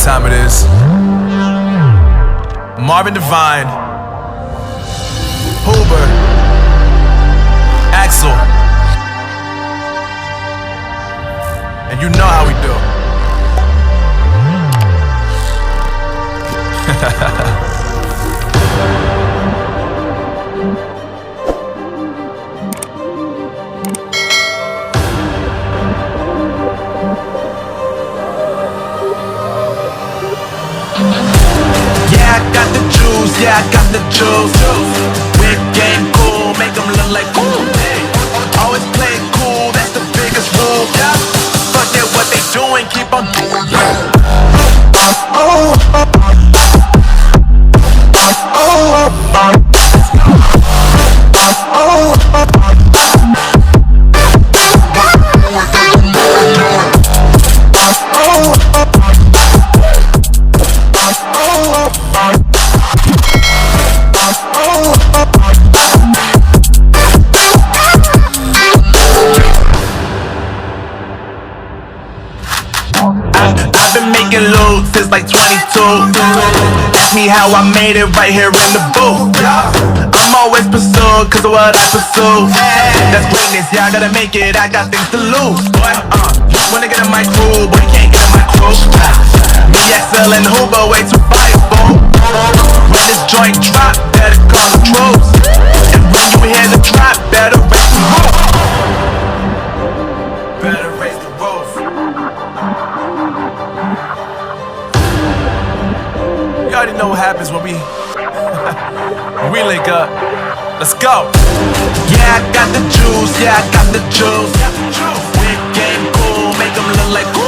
time it is. Marvin Devine, Huber, Axel, and you know how we do. Yeah, I got the juice. Whip game cool, make them look like cool. Always play it cool, that's the biggest rule. Yeah, forget what they doing, keep on doing. I've been making loot since like 22. Ask me how I made it right here in the booth. I'm always pursued cause of what I pursue. That's greatness, yeah, I gotta make it, I got things to lose. Boy, wanna get in my crew, boy, you can't get in my crew. Me, XL, and Huber, way too fireable. When this joint drop, better call the troops. And when you hear the drop, better raise the roof. Better raise the roof. You already know what happens when we link up. Let's go. Yeah, I got the juice. Yeah, I got the juice. Whip game cool, make them look like cool.